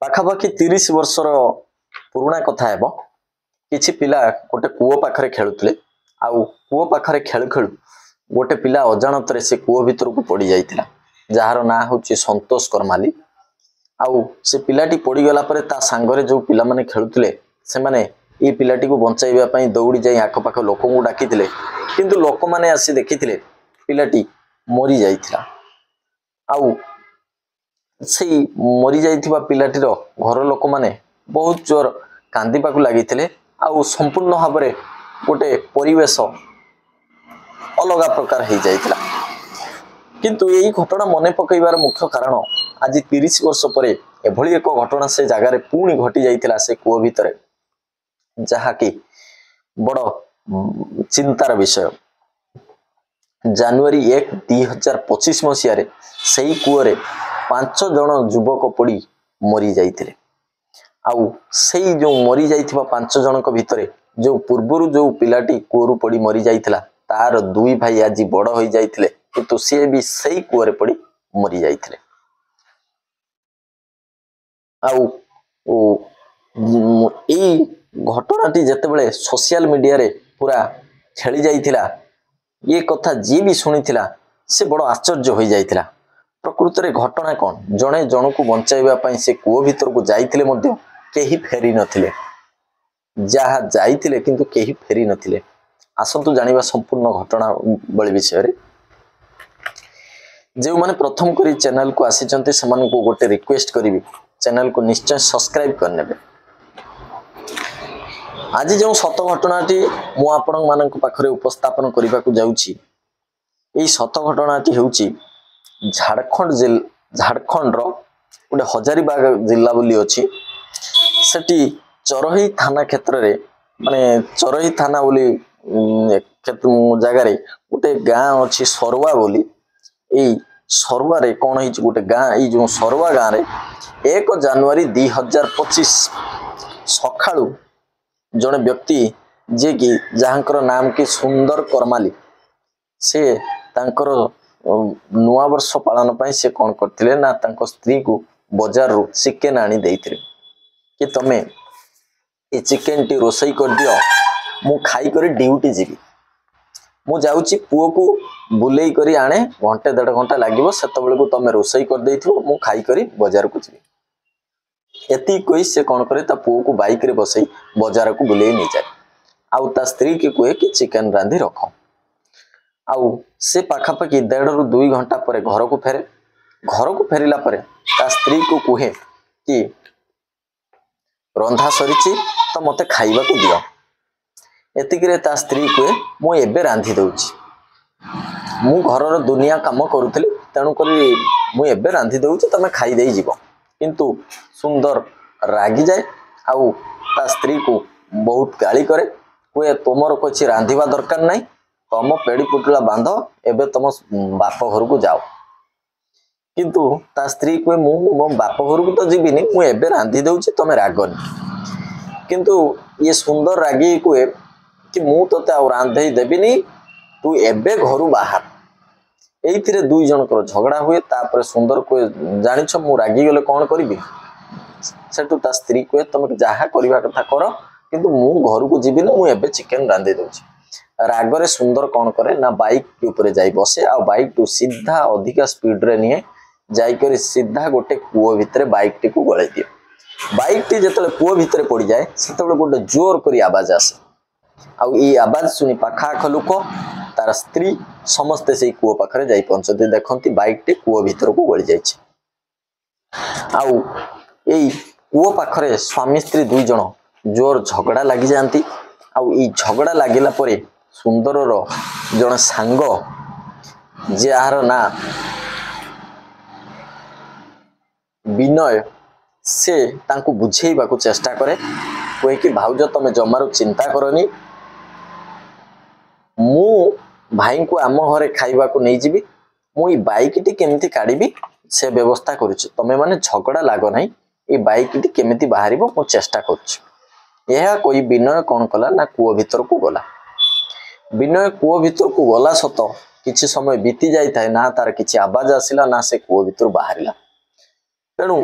पाखापाखि 30 वर्षर पुराणा कथा हेब किछि पिला गोटे कूओ पाखरे खेलुतले आउ कूओ पाखरे खेलु खेलु गोटे पिला अजाणतरे से कूओ भितर को पड़ी जाइतिला जार ना होची संतोष करमाली आउ से पिलाटी पड़ी गला परे ता सांगरे जो पिला माने खेलुतले से माने ए पिलाटी को बंचाइबा पई दौड़ी जाई आख पाख लोक को डाकिथिले किंतु लोक माने आसी देखिथिले पिलाटी मरी जाइथिला आउ से मरी जाइथिबा पिलाटीर घर लोक माने बहुत जोर कांदीबा को लागिथिले आउ संपूर्ण भाबरे गोटे परिवेश अलगा प्रकार हो जाइथिला किंतु यही घटना मने पकईबार मुख्य कारण आज 30 वर्ष परे एभली एक घटना से जगार पुणी घटी जाइथिला से कूओ भितरे जहा कि बड़ चिंतार विषय जनवरी 1 2025 मसीह से कूओरे 5 जन युवक पड़ी मरी जाइथिले आउ से जो मरी जाइथिबा 5 जनक भितरे जो पूर्वरु जो पिलाटी कूओरु पड़ी मरी जाइथिला तार दुई भाई आज बड़ हो जाइथिले किंतु सी भी सही कूओरे पड़ी मरी जाइथिले आउ ए घटनाटी जेतेबेले सोशल मीडिया रे पूरा खेली जाइथिला ये कथा जी भी सुनिथिला से बड़ आश्चर्य हो जाइथिला प्रकृत रे घटना कौन जणे जण को बंचाइबा पई से कूओ भीतर को जाइथिले मध्ये केही फेरी नथिले जहा जाइथिले किंतु केही फेरी नथिले आसंतु जानिबा संपूर्ण घटना बळी विषय रे जो माने प्रथम करी चैनल को आसीचंते समान को गोटे रिक्वेस्ट करिवि चैनल को निश्चय सब्सक्राइब करनेबे आज जो सत घटनाटी मु आपण मानक पाखरे उपस्थापन करबा को जाउची एई सत घटनाटी हेउची झारखंड रो गोटे हजारीबाग जिला बोली अछि सेठी चरही थाना क्षेत्र रे माने चरही थाना बोली जगह रे गोटे गाँ अछि सरवा बोली एई सरवा रे कोन हिच गोटे गाँ एई जो सरवा गाँ रे 1 जनवरी 2025 सखाळु जने व्यक्ति जे कि जहांकर नाम कि सुंदर करमाली से तांकर नुआ वर्ष पालन पई से कोन करथिले ना तांको स्त्री को बाजार रु चिकन आनी देइथिले कि तमे ए चिकन टी रोसई कर दियो मु खाई करी ड्यूटी जीवी मु जाउची पुओ को बुलेई करी आने घंटे 1.5 घंटा लागिवो सेतबेले को तमे रोसई कर देइथिबो मु खाई करी बाजार को जीवी एती कोई से कोन करे ता पुओ को बाइक रे बसई बाजार को बुलेई नै जाय आउ ता स्त्री के कोए कि चिकन रांधी रखो आउ से पाखा पाखी 1.5 रु 2 घंटा परे घर को फेरिला परे ता स्त्री को कुहे कि रंधा सरीची तो मते खाइबा को दियो एतिकरे ता स्त्री को मु एबे रांधी दउची मु घरर दुनिया काम करूथली तणु करी मु एबे रांधी दउची तमे खाई देई जीवो किंतु सुंदर रागी जाए आउ ता स्त्री को बहुत गाली करे कोए तोमर कोछि रांधीबा दरकार नाही तम पेड़ी पुटला बांध एबे तम बाप घर को जाओ किंतु ता स्त्री को मु बाप घर को तो जीविनी मु एबे रांधी दउची तमे रागनी किंतु ये सुंदर रागी को कि मु तोते आ रांधई देबिनी तू एबे घरु बाहर एइथिरे दुई जनकर झगड़ा हुए तापर सुंदर को जानिछ मु रागी गले कोन करबी सेटु ता स्त्री को तमे जाहा करबा कथा कर किंतु मु घर को जीविनी मु एबे चिकन रांधे दउची रागरे सुंदर कोन करे ना बाइक के ऊपर जाई बसे आ बाइक टू सीधा अधिका स्पीड रे निए जाई कर सीधा गोटे कूओ भितरे बाइक टी को गळे दिए बाइक टी जेतले कूओ भितरे पड़ी जाए सेतबे गोटे जोर करी आवाज आसे आउ ई आवाज सुनी पाखा आख लोक तार स्त्री समस्ते से कूओ पाखरे जाई पहुंचते देखंती बाइक टी कूओ भितर को गळी जाइछि आउ एई कूओ पाखरे स्वामी स्त्री दुई जण जोर झगड़ा लागि जानती आउ ई झगड़ा लागिला परे सुंदरर जण सांग जार ना विनय से तांको बुझेइबा को चेष्टा करे कोई कि भाउज तमे जमारो चिंता करनी मु भाई को आम घरे खाइबा को नहीं जीवी मु ई बाइक टी केमिति काढीबी से व्यवस्था करूछ तमे माने झगड़ा लागो नाही ई बाइक टी केमिति बाहरिबो मु चेष्टा करूछ यह कोई विनय कोन कला ना कूओ भीतर को गला विनय कूओ भीतर को गला सत किछि समय बीती जाई थाए ना तार किछि आवाज आसिला ना से कूओ भीतर बाहरिला तेणु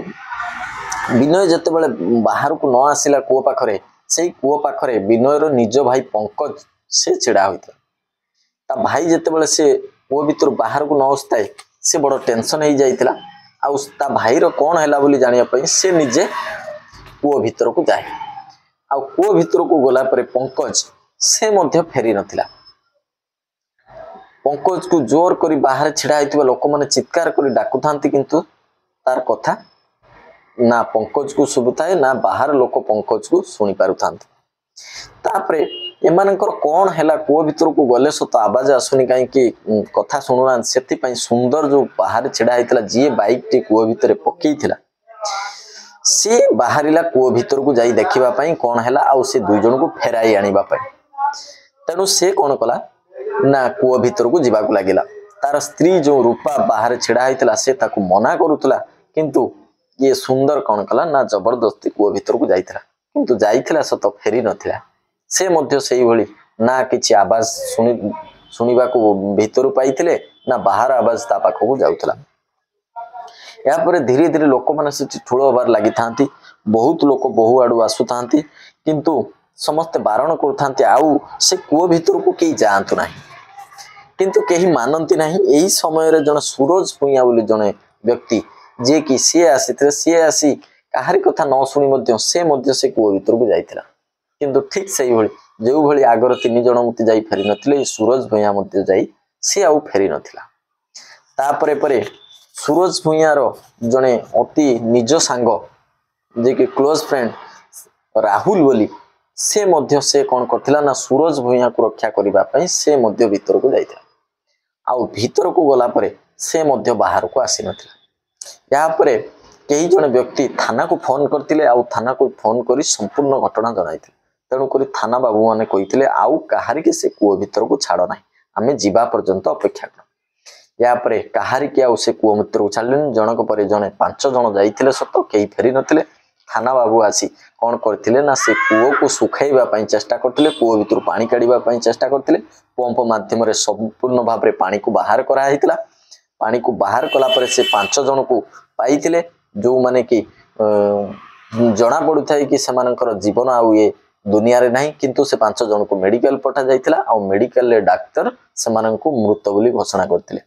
विनय जितेबाला बाहर को न आसला कूओ पाखरे से कूओ पाखरे विनयर निज भाई पंकज से छिड़ा होता ता भाई जितेबाला से कूओ भीतर बाहर को न आसताए से बड़ टेंशन हो जाइतिला आउ ता भाई रो कौन हैला बोली जानिया पई से निजे कूओ भीतर को जाए आउ कूओ भीतर को गला परे पंकज से मध्य फेरी नथिला पंकज को जोर करी बाहर छिड़ा होइतिबा लोक माने चित्कार करी डाकु थांती किंतु तार कथा ना पंकज को सुबुताए ना बाहर लोक पंकज को सुनी पारु थांती तापरे एमानकर कौन हैला कूओ भीतर को गले सत आवाज आसुनी कहीं कि कथा शुणुना से सुंदर जो बाहर छिड़ा होता जी बाइक टी कूओ भीतर पकईला सी बाहरिला कूओ भीतर को जाई देखिबा पई कौन हैला आउ से दुई जन को फेराई आनिबा पई तेणु से कौन कला ना कूओ भीतर को जीवा को लागिला तार स्त्री जो रूपा बाहर छिड़ा होता से ताकू मना करुतला किंतु ये सुंदर कौन कला ना जबरदस्ती कूओ भीतर को जाइतला किंतु जाइतला सत फेरी नथिला से मध्य सेही भली ना किछि आवाज सुनिबा को भीतर पाइथिले ना बाहर आवाज ता पाखो को जाउतला या पर धीरे धीरे लोक माने से ठुळ होबार लागि थांती बहुत लोक बहु आडू आसु थांती किंतु समस्त बारण कर थांती आउ से कूओ भीतर को केही जांतु नाही किंतु केही मानंती नाही एही समय रे जण सूरज भुइया बोली जणे व्यक्ति जे कि सी आसी काहारी कथा न सुनी मध्य से कूओ भीतर को जाइथिला किंतु ठीक से जो भली आगर तीन जन मत जाई फेरी नथिले सूरज भुइया मत जाई सी आउ फेरी नथिला तापरे परे सूरज भुइयार जने अति निज सांग जे कि क्लोज फ्रेंड राहुल बोली से मध्य से कौन करथिला ना सूरज भुइया को रक्षा करिबा पई से मध्य भीतर को जाइथिला आउ भीतर को गला परे से मध्य बाहर को आसी नथिला या परे कई जन व्यक्ति थाना को फोन करथिले आउ थाना को फोन करी संपूर्ण घटना जणाइथिले तेणु करी थाना बाबू माने कहिथिले आउ कहारी के से कूओ भीतर को छाड़ ना आमे जीवा पर्यंत अपेक्षा कर या परे कहारी के आउ से कूओ भीतर को छाड़लेन जनक परे जने 5 जन जाइथिले सत केही फेरी नथिले थाना बाबू आसी कौन करथिले ना से कूओ को सुखाइबा पई चेष्टा करथिले कूओ भीतर पानी काढिबा पई चेष्टा करथिले पंप माध्यम रे संपूर्ण भाव रे पानी को बाहर करा हितला पानी को बाहर कला परे से 5 जन को पाइथिले जो माने कि जना पड़ू थाई कि सेमानकर जीवन आउ ये दुनिया रे नहीं किंतु से 5 जन को मेडिकल पठा जाइथिला आ मेडिकल रे डॉक्टर सेमाननको मृत बोली घोषणा करथिले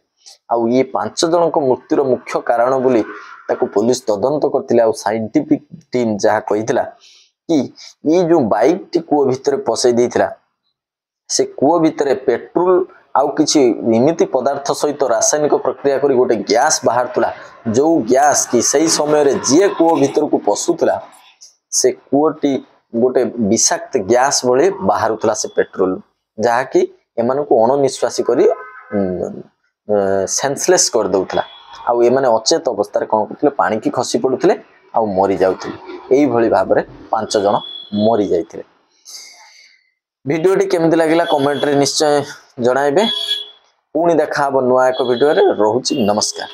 आ ये 5 जन को मृत्युर मुख्य कारण बोली ताको पुलिस तदंत करथिले आ साइंटिफिक टीम जहा कहिथिला कि ये जो बाइक टी कूओ भीतर पसई देथिला से कूओ भीतर पेट्रोल आउ किछि निमिति पदार्थ सहित रासायनिक प्रक्रिया करी गोटे गैस बाहर तुला जो गैस की सही समय रे जे कूओ भीतर को पसुतला से कूओटी गोटे विषाक्त गैस भले बाहर तुला से पेट्रोल जहा कि एमान को अणनिश्वासी करी सेंसलेस कर दउतला आउ एमाने अचेत अवस्था रे कोन करथले पानी की खसी पडुथले आउ मरि जाउथले एई भली भाव रे 5 जन मरि जाइथिले भिडियोटी केमिति लागिला कमेंट रे निश्चय जणाइबे पुणी देखा नुआ एक भिडियो रे रहुछि नमस्कार।